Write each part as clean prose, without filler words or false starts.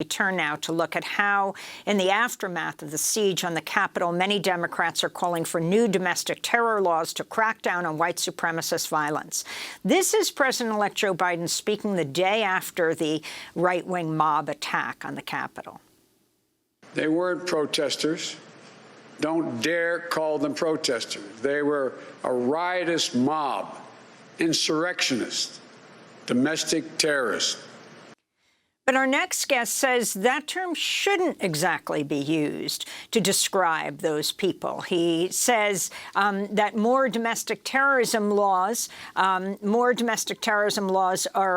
We turn now to look at how, in the aftermath of the siege on the Capitol, many Democrats are calling for new domestic terror laws to crack down on white supremacist violence. This is President-elect Joe Biden speaking the day after the right-wing mob attack on the Capitol. They weren't protesters. Don't dare call them protesters. They were a riotous mob, insurrectionists, domestic terrorists. But our next guest says that term shouldn't exactly be used to describe those people. He says that more domestic terrorism laws are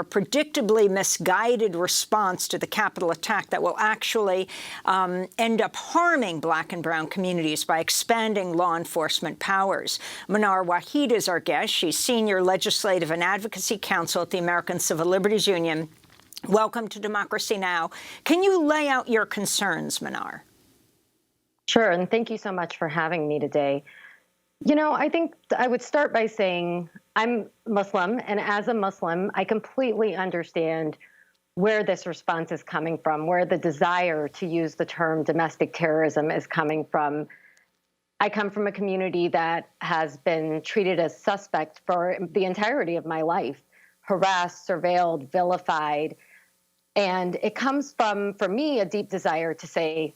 a predictably misguided response to the Capitol attack that will actually end up harming Black and brown communities by expanding law enforcement powers. Manar Waheed is our guest. She's senior legislative and advocacy counsel at the American Civil Liberties Union. Welcome to Democracy Now! Can you lay out your concerns, Manar? Sure, and thank you so much for having me today. You know, I think I would start by saying I'm Muslim, and as a Muslim, I completely understand where this response is coming from, where the desire to use the term domestic terrorism is coming from. I come from a community that has been treated as suspect for the entirety of my life, harassed, surveilled, vilified. And it comes from, for me, a deep desire to say,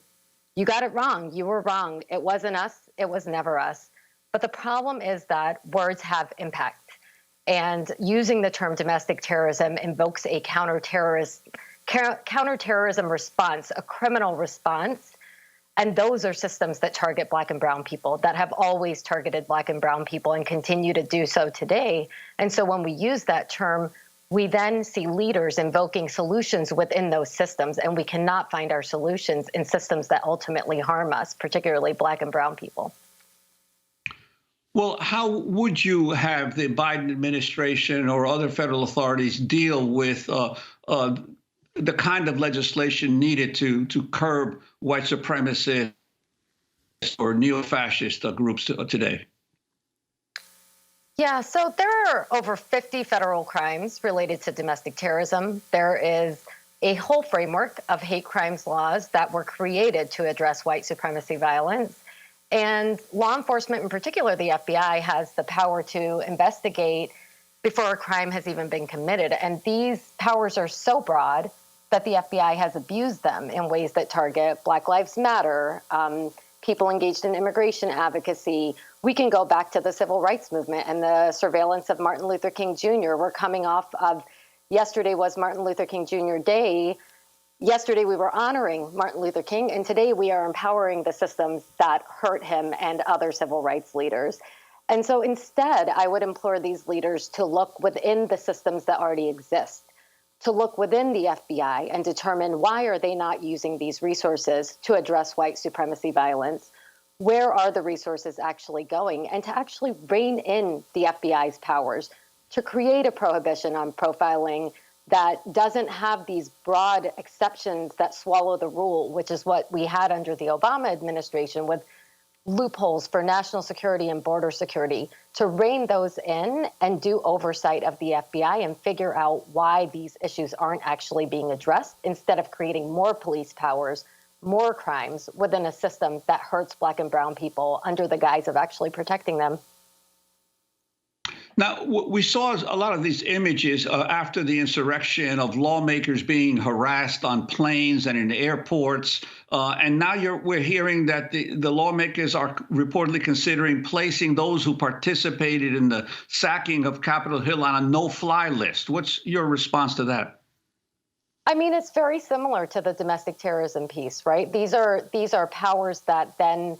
you got it wrong. You were wrong. It wasn't us. It was never us. But the problem is that words have impact. And using the term domestic terrorism invokes a counterterrorism response, a criminal response. And those are systems that target Black and brown people, that have always targeted Black and brown people and continue to do so today. And so when we use that term, we then see leaders invoking solutions within those systems, and we cannot find our solutions in systems that ultimately harm us, particularly Black and brown people. Well, how would you have the Biden administration or other federal authorities deal with the kind of legislation needed to curb white supremacist or neo-fascist groups today? Yeah, so there are over 50 federal crimes related to domestic terrorism. There is a whole framework of hate crimes laws that were created to address white supremacy violence. And law enforcement, in particular, the FBI, has the power to investigate before a crime has even been committed. And these powers are so broad that the FBI has abused them in ways that target Black Lives Matter, people engaged in immigration advocacy. We can go back to the civil rights movement and the surveillance of Martin Luther King Jr. We're coming off of, yesterday was Martin Luther King Jr. Day. Yesterday we were honoring Martin Luther King, and today we are empowering the systems that hurt him and other civil rights leaders. And so instead, I would implore these leaders to look within the systems that already exist, to look within the FBI and determine why are they not using these resources to address white supremacy violence. Where are the resources actually going? And to actually rein in the FBI's powers to create a prohibition on profiling that doesn't have these broad exceptions that swallow the rule, which is what we had under the Obama administration with loopholes for national security and border security, to rein those in and do oversight of the FBI and figure out why these issues aren't actually being addressed, instead of creating more police powers, more crimes within a system that hurts Black and brown people under the guise of actually protecting them. Now, we saw a lot of these images after the insurrection of lawmakers being harassed on planes and in airports. And now we're hearing that the lawmakers are reportedly considering placing those who participated in the sacking of Capitol Hill on a no-fly list. What's your response to that? I mean, it's very similar to the domestic terrorism piece, right? These are powers that then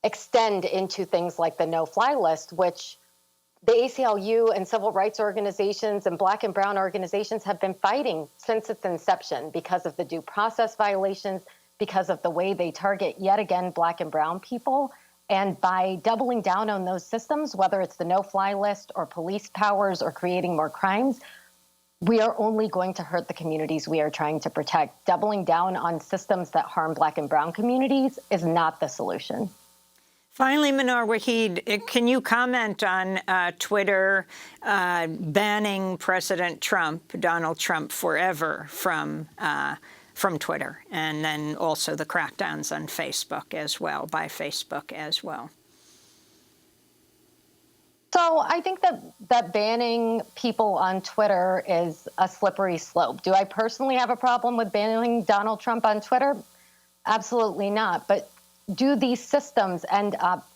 extend into things like the no-fly list, which the ACLU and civil rights organizations and Black and brown organizations have been fighting since its inception because of the due process violations, because of the way they target, yet again, Black and brown people. And by doubling down on those systems, whether it's the no-fly list or police powers or creating more crimes, we are only going to hurt the communities we are trying to protect. Doubling down on systems that harm Black and brown communities is not the solution. Finally, Manar Waheed, can you comment on Twitter banning President Trump, Donald Trump, forever from from Twitter, and then also the crackdowns on Facebook as well, by Facebook as well? So I think that banning people on Twitter is a slippery slope. Do I personally have a problem with banning Donald Trump on Twitter? Absolutely not. But do these systems end up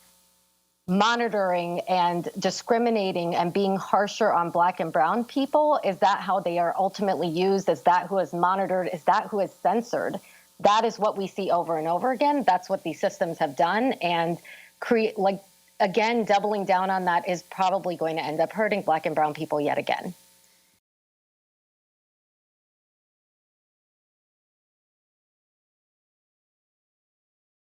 monitoring and discriminating and being harsher on Black and brown people? Is that how they are ultimately used? Is that who is monitored? Is that who is censored? That is what we see over and over again. That's what these systems have done. And again, doubling down on that is probably going to end up hurting Black and brown people yet again.